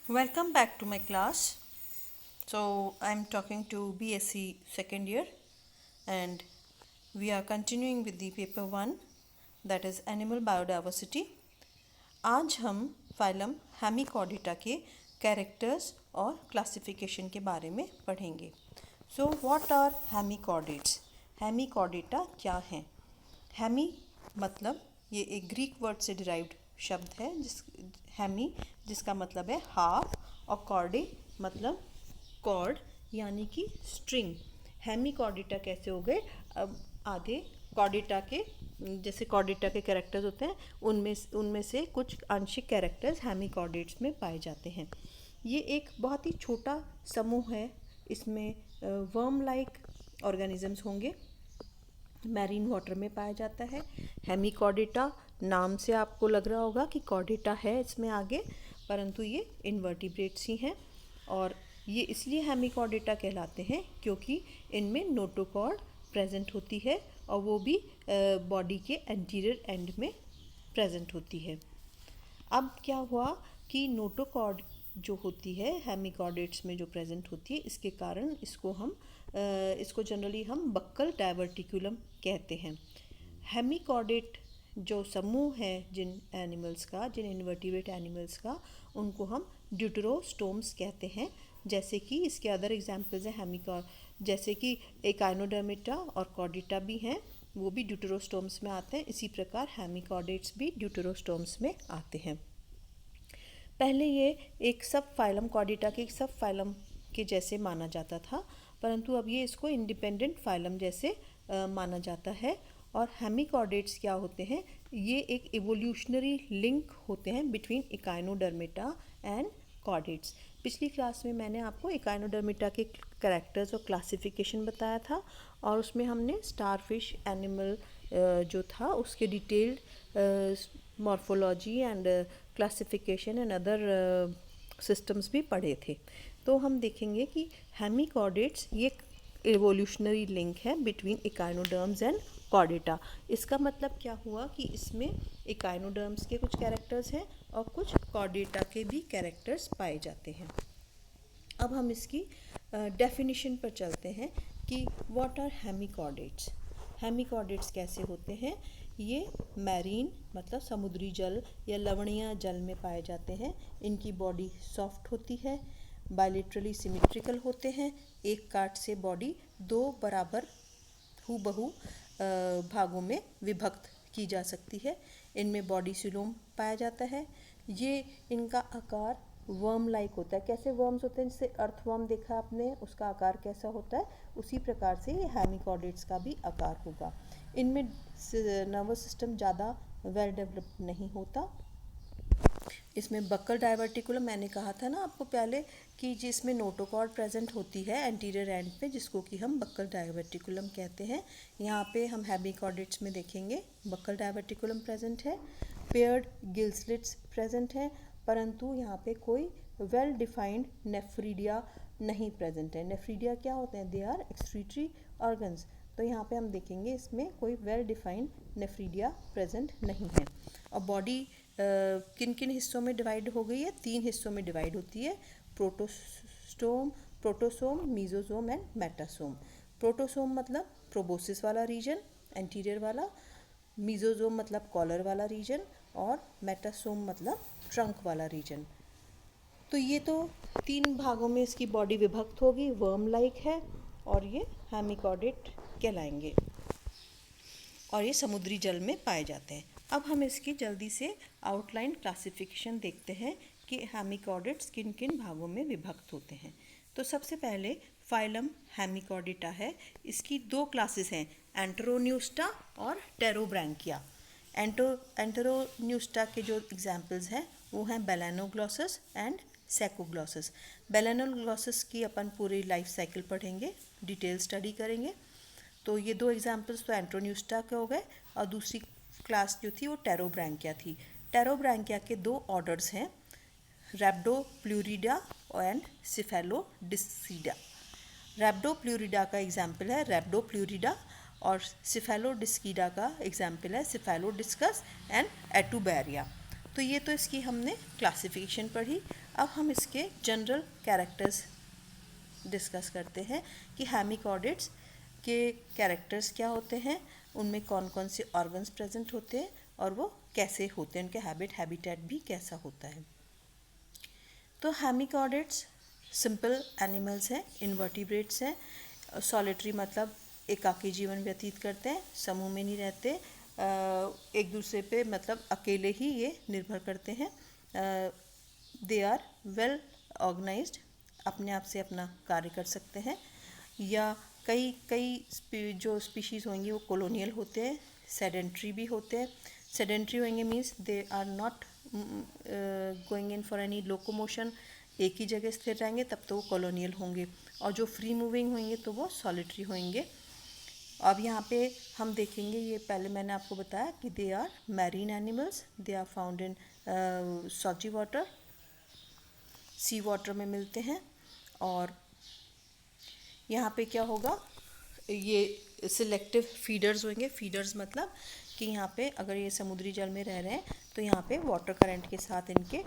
Welcome back to my class. So, I'm talking to BSc second year and we are continuing with the paper 1, that is Animal Biodiversity. आज हम phylum हेमिकॉर्डिटा के characters और classification के बारे में पढ़ेंगे. So what are hemichordates? Hemichordata क्या हैं? हेमी मतलब ये एक ग्रीक वर्ड से डिराइव्ड शब्द है हेमी जिसका मतलब है हाफ, और कॉर्डे मतलब कॉर्ड यानी कि स्ट्रिंग. हेमी कॉर्डेटा कैसे हो गए? अब आधे कॉर्डेटा के, जैसे कॉर्डेटा के कैरेक्टर्स होते हैं उनमें से कुछ आंशिक कैरेक्टर्स हेमी कॉर्डेट्स में पाए जाते हैं. ये एक बहुत ही छोटा समूह है. इसमें वर्म लाइक ऑर्गेनिजम्स होंगे. मैरीन वाटर में पाया जाता है. हेमिकॉर्डेटा नाम से आपको लग रहा होगा कि कॉर्डेटा है इसमें आगे, परंतु ये इनवर्टिब्रेट्स ही हैं. और ये इसलिए हेमिकॉर्डेटा कहलाते हैं क्योंकि इनमें नोटोकॉर्ड प्रेजेंट होती है और वो भी बॉडी के एंटीरियर एंड में प्रेजेंट होती है. अब क्या हुआ कि नोटोकॉर्ड जो होती है हेमिकॉर्डेट्स में जो प्रेजेंट होती है, इसके कारण इसको जनरली हम बक्कल डायवर्टिकुलम कहते हैं. हेमिकॉर्डेट जो समूह है जिन एनिमल्स का, जिन इनवर्टिब्रेट एनिमल्स का, उनको हम ड्यूटेरोस्टोम्स कहते हैं. जैसे कि इसके अदर एग्जांपल्स हैं हेमिकॉर्ड, जैसे कि एकाइनोडर्मिटा और कॉर्डेटा भी हैं, वो भी ड्यूटेरोस्टोम्स में आते हैं. इसी प्रकार हेमिकॉर्डेट्स भी ड्यूटेरोस्टोम्स में आते हैं. पहले ये एक सब फाइलम, कॉर्डेटा के एक सब फाइलम के जैसे माना जाता था, परंतु अब ये इसको इंडिपेंडेंट फाइलम जैसे माना जाता है. और हेमिकॉर्डेट्स क्या होते हैं? ये एक इवोल्यूशनरी लिंक होते हैं बिटवीन इकाइनोडर्मिटा एंड कॉर्डेट्स. पिछली क्लास में मैंने आपको इकाइनोडर्मिटा के कैरेक्टर्स और क्लासिफिकेशन बताया था, और उसमें हमने स्टारफिश एनिमल जो था उसके detailed morphology and classification and other systems भी पढ़े थे. तो हम देखेंगे कि हेमिकॉर्डेट्स ये इवोल्यूशनरी लिंक है बिटवीन इकाइनोडर्म्स एंड कॉर्डेटा. इसका मतलब क्या हुआ कि इसमें इकाइनोडर्म्स के कुछ कैरेक्टर्स हैं और कुछ कॉर्डेटा के भी कैरेक्टर्स पाए जाते हैं. अब हम इसकी डेफिनेशन पर चलते हैं कि व्हाट आर हेमिकॉर्डेट्स. हेमिकॉर्डेट्स कैसे होते हैं? ये मैरीन मतलब समुद्री जल या लवणीय जल में पाए जाते हैं. इनकी बॉडी सॉफ्ट होती है, बायलेटरली सिमेट्रिकल होते हैं. एक काट से बॉडी दो बराबर हूबहू भागों में विभक्त की जा सकती है. इनमें बॉडी सिलोम पाया जाता है. ये इनका आकार वर्म लाइक होता है. कैसे वर्म्स होते हैं, जैसे अर्थवर्म देखा आपने, उसका आकार कैसा होता है, उसी प्रकार से ये हेमिकॉर्डेट्स का भी आकार होगा. इनमें नर्वस सिस्टम ज़्यादा वेल डेवलप्ड नहीं होता. इसमें बक्कल डायवर्टिकुलम, मैंने कहा था ना आपको पहले कि जिसमें नोटोकॉर्ड प्रेजेंट होती है एंटीरियर एंड पे, जिसको कि हम बक्कल डायवर्टिकुलम कहते हैं. यहाँ पे हम हेमिकॉर्डेट्स में देखेंगे बक्कल डायवर्टिकुलम प्रेजेंट है. पेयर्ड गिल स्लिट्स प्रेजेंट है, परंतु यहाँ पे कोई वेल डिफाइंड नेफ्रीडिया नहीं प्रेजेंट है. नेफ्रीडिया क्या होते हैं? They are excretory organs. तो यहाँ पे हम देखेंगे इसमें कोई वेल डिफाइंड नेफ्रीडिया प्रेजेंट नहीं है. और बॉडी किन किन हिस्सों में डिवाइड हो गई है? 3 हिस्सों में डिवाइड होती है: प्रोटोसोम, मीजोसोम एंड मेटासोम. प्रोटोसोम मतलब प्रोबोसिस वाला रीजन, एंटीरियर वाला. मीजोसोम मतलब कॉलर वाला रीजन, और मेटासोम मतलब ट्रंक वाला रीजन. तो ये तो 3 भागों में इसकी बॉडी विभक्त होगी, वर्म लाइक है, और ये हेमिकॉर्डेट कहलाएंगे और ये समुद्री जल में पाए जाते हैं. अब हम इसकी जल्दी से आउटलाइन क्लासिफिकेशन देखते हैं कि हेमिकॉर्डेट्स किन किन भागों में विभक्त होते हैं. तो सबसे पहले फाइलम हेमिकॉर्डेटा है. इसकी 2 क्लासेस हैं, एंटेरोन्यूस्टा और टेरोब्रैंकिया. एंटेरोन्यूस्टा के जो एग्जाम्पल्स हैं वो हैं बेलेनोग्लॉसस एंड सेकोग्लॉसस. बेलेनोग्लॉसस की अपन पूरी लाइफ साइकिल पढ़ेंगे, डिटेल स्टडी करेंगे. तो ये 2 एग्जाम्पल्स तो एंटेरोन्यूस्टा के हो गए, और दूसरी क्लास जो थी वो टेरोब्रैंकिया थी. टेरोब्रैंकिया के 2 ऑर्डर्स हैं, रैप्डोप्लूरिडा एंड सिफेलोडिस्किडा. रैप्डोप्लूरिडा का एग्जाम्पल है रैप्डोप्लूरिडा, और सिफेलोडिस्किडा का एग्जाम्पल है सिफेलोडिस्कस एंड एटुबैरिया. तो ये तो इसकी हमने क्लासिफिकेशन पढ़ी. अब हम इसके जनरल कैरेक्टर्स डिस्कस करते हैं कि हेमिकॉर्डेट्स के कैरेक्टर्स क्या होते हैं, उनमें कौन कौन से ऑर्गन्स प्रेजेंट होते हैं और वो कैसे होते हैं, उनके हैबिटेट भी कैसा होता है। तो हेमिकॉर्डेट्स सिंपल एनिमल्स हैं, इनवर्टिब्रेट्स हैं, सॉलिटरी मतलब एकाकी जीवन व्यतीत करते हैं, समूह में नहीं रहते, एक दूसरे पे मतलब अकेले ही ये निर्भर करते हैं। दे आर वेल ऑर्गेनाइज्ड, अपने आप से अपना कार्य कर सकते हैं। या कई कई जो स्पीशीज़ होंगी वो कॉलोनियल होते हैं, सेडेंट्री भी होते हैं। सेडेंट्री होंगे means they are not going in for any locomotion, एक ही जगह स्थिर रहेंगे तब तो वो कॉलोनियल होंगे। और जो फ्री मूविंग होंगे तो वो सॉलिटरी होंगे। अब यहाँ पे हम देखेंगे, ये पहले मैंने आपको बताया कि they are marine animals, they are found in salty water, sea water में मिलते हैं। और यहाँ पे क्या होगा, ये सिलेक्टिव फीडर्स होंगे। फीडर्स मतलब कि यहाँ पे अगर ये समुद्री जल में रह रहे हैं तो यहाँ पे वाटर करंट के साथ इनके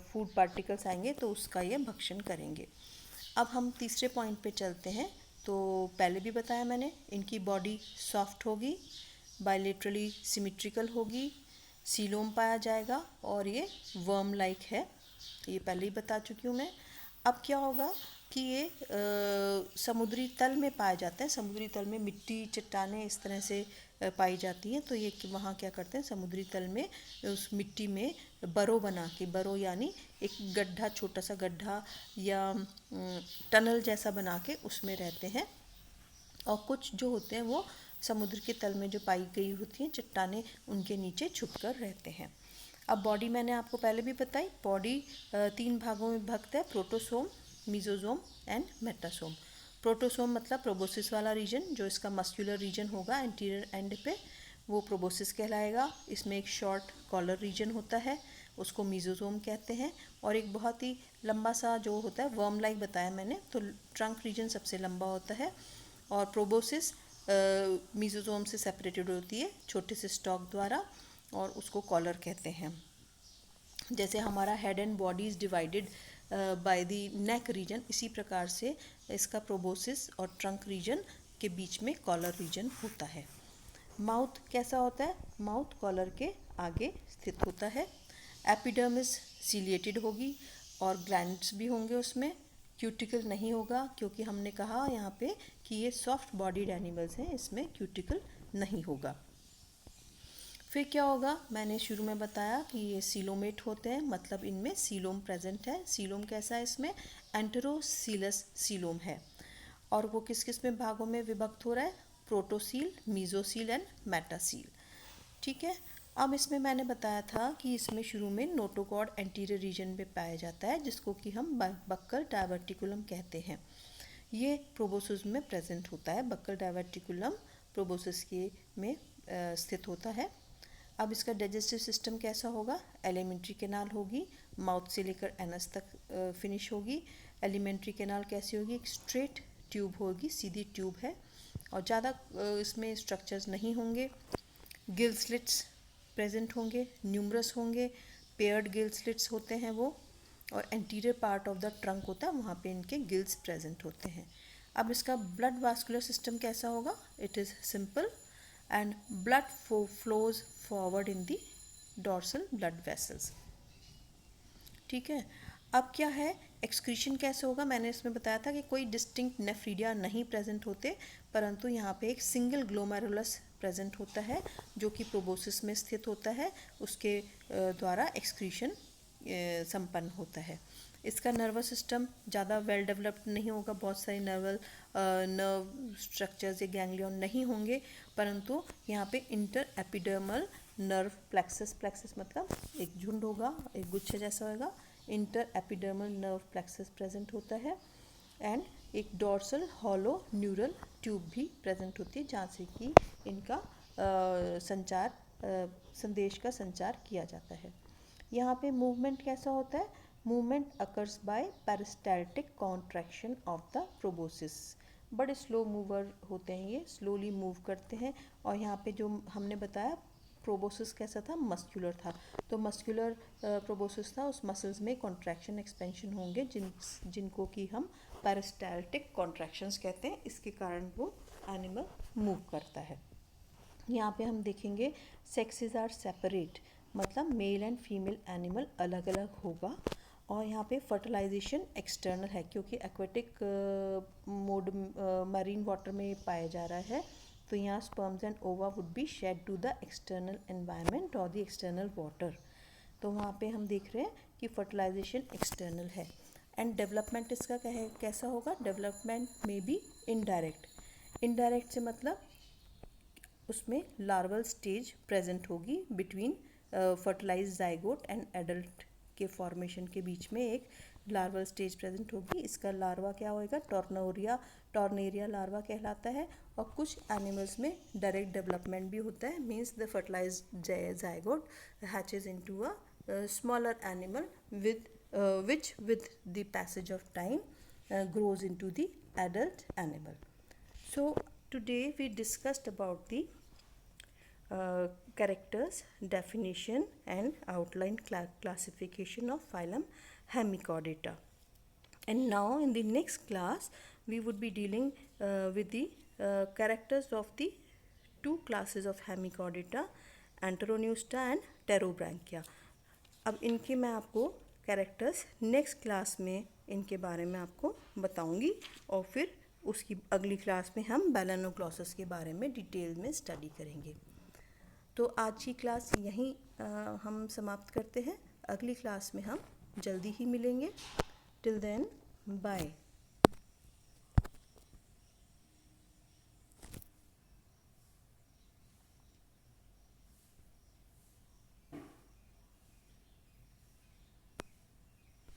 फूड पार्टिकल्स आएंगे तो उसका ये भक्षण करेंगे। अब हम तीसरे पॉइंट पे चलते हैं। तो पहले भी बताया मैंने, इनकी बॉडी सॉफ्ट होगी, बायलेटरली सिमेट्रिकल होगी, सीलोम पाया जाएगा और ये वर्म लाइक है, ये पहले ही बता चुकी हूँ मैं। अब क्या होगा कि ये समुद्री तल में पाए जाते हैं, समुद्री तल में मिट्टी चट्टानें इस तरह से पाई जाती हैं। तो ये वहाँ क्या करते हैं, समुद्री तल में उस मिट्टी में बरो बना के, बरो यानी एक गड्ढा, छोटा सा गड्ढा या टनल जैसा बना के उसमें रहते हैं। और कुछ जो होते हैं वो समुद्र के तल में जो पाई गई होती हैं चट्टानें, उनके नीचे छुपकर रहते हैं। अब बॉडी मैंने आपको पहले भी बताई, बॉडी 3 भागों में विभक्त है, प्रोटोसोम, मीजोसोम एंड मेटासोम। प्रोटोसोम मतलब प्रोबोसिस वाला रीजन, जो इसका मस्कुलर रीजन होगा एंटीरियर एंड पे, वो प्रोबोसिस कहलाएगा। इसमें एक शॉर्ट कॉलर रीजन होता है, उसको मीजोसोम कहते हैं। और एक बहुत ही लंबा सा जो होता है, वर्म लाइक बताया मैंने, तो ट्रंक रीजन सबसे लंबा होता है। और प्रोबोसिस मीजोसोम से सेपरेटेड होती है छोटे से स्टॉक द्वारा, और उसको कॉलर कहते हैं। जैसे हमारा head and body is divided by the neck region, इसी प्रकार से इसका प्रोबोसिस और ट्रंक रीजन के बीच में कॉलर रीजन होता है। माउथ कैसा होता है, माउथ कॉलर के आगे स्थित होता है। एपिडर्मिस सीलिएटेड होगी और ग्लैंड्स भी होंगे उसमें। क्यूटिकल नहीं होगा क्योंकि हमने कहा यहाँ पे कि ये सॉफ्ट बॉडीड एनिमल्स हैं, इसमें क्यूटिकल नहीं होगा। फिर क्या होगा, मैंने शुरू में बताया कि ये सीलोमेट होते हैं, मतलब इनमें सीलोम प्रेजेंट है। सीलोम कैसा है, इसमें एंटेरोसीलस सीलोम है। और वो किस किस में भागों में विभक्त हो रहा है, प्रोटोसील, मीजोसील एंड मेटासील। ठीक है। अब इसमें मैंने बताया था कि इसमें शुरू में नोटोकॉर्ड एंटीरियर रीजन में पाया जाता है, जिसको कि हम बक्कल डायवर्टिकुलम कहते हैं। ये प्रोबोसिस में प्रेजेंट होता है, बक्कल डायवर्टिकुलम प्रोबोसिस के में स्थित होता है। अब इसका डाइजेस्टिव सिस्टम कैसा होगा, एलिमेंट्री कैनाल होगी, माउथ से लेकर एनस तक फिनिश होगी। एलिमेंट्री कैनाल कैसी होगी, एक स्ट्रेट ट्यूब होगी, सीधी ट्यूब है, और ज़्यादा इसमें स्ट्रक्चर्स नहीं होंगे। गिल स्लिट्स प्रेजेंट होंगे, न्यूमरस होंगे, पेयर्ड गिल स्लिट्स होते हैं वो। और anterior part of the trunk होता है, वहाँ पे इनके गिल्स प्रेजेंट होते हैं। अब इसका ब्लड वास्कुलर सिस्टम कैसा होगा, it is simple and blood flows forward in the dorsal blood vessels. ठीक है। अब क्या है, एक्सक्रीशन कैसे होगा, मैंने इसमें बताया था कि कोई डिस्टिंक्ट नेफ्रीडिया नहीं प्रेजेंट होते, परंतु यहाँ पे एक सिंगल ग्लोमेरुलस प्रेजेंट होता है जो कि प्रोबोसिस में स्थित होता है, उसके द्वारा एक्सक्रीशन संपन्न होता है। इसका नर्वस सिस्टम ज़्यादा वेल डेवलप्ड नहीं होगा, बहुत सारे नर्व स्ट्रक्चर्स या गैंग्लियन नहीं होंगे, परंतु यहाँ पे inter epidermal nerve plexus, plexus मतलब एक झुंड होगा, एक गुच्छे जैसा होगा, inter epidermal nerve plexus present होता है। एंड एक डॉर्सल हॉलो न्यूरल ट्यूब भी प्रेजेंट होती है, जहाँ से कि इनका संदेश का संचार किया जाता है। यहाँ पे मूवमेंट कैसा होता है, movement occurs by peristaltic contraction of the proboscis. बड़े स्लो मूवर होते हैं, ये स्लोली मूव करते हैं। और यहाँ पे जो हमने बताया प्रोबोसिस कैसा था, मस्कुलर था। तो मस्कुलर प्रोबोसिस था, उस मसल्स में कॉन्ट्रैक्शन एक्सपेंशन होंगे जिनको कि हम पेरिस्टाल्टिक कॉन्ट्रैक्शंस कहते हैं। इसके कारण वो एनिमल मूव करता है। यहाँ पे हम देखेंगे सेक्सेस आर सेपरेट, मतलब मेल एंड फीमेल एनिमल अलग अलग होगा। और यहाँ पे फर्टिलाइजेशन एक्सटर्नल है, क्योंकि एक्वेटिक मोड मरीन वाटर में पाया जा रहा है। तो यहाँ sperms and ova would be shed to the external environment और द एक्सटर्नल वाटर। तो वहाँ पे हम देख रहे हैं कि फर्टिलाइजेशन एक्सटर्नल है। एंड डेवलपमेंट इसका कैसा होगा, डेवलपमेंट में बी इनडायरेक्ट। इनडायरेक्ट से मतलब उसमें लार्वल स्टेज प्रेजेंट होगी between fertilize zygote and adult के फॉर्मेशन के बीच में एक लार्वल स्टेज प्रेजेंट होगी। इसका लार्वा क्या होएगा, टॉर्नेरिया लार्वा कहलाता है। और कुछ एनिमल्स में डायरेक्ट डेवलपमेंट भी होता है, means the fertilize zygote hatches into a smaller animal which with the passage of time grows into the adult animal. So today we discussed about the characters, definition and outline classification of phylum Hemichordata. And now in the next class we would be dealing with the characters of the two classes of Hemichordata, Anteroneusta and Pterobranchia. अब इनके मैं आपको characters next class में इनके बारे में आपको बताऊंगी, और फिर उसकी अगली क्लास में हम बैलेनोग्लॉसस के बारे में डिटेल में स्टडी करेंगे। तो आज की क्लास यहीं हम समाप्त करते हैं। अगली क्लास में हम जल्दी ही मिलेंगे। Till then bye.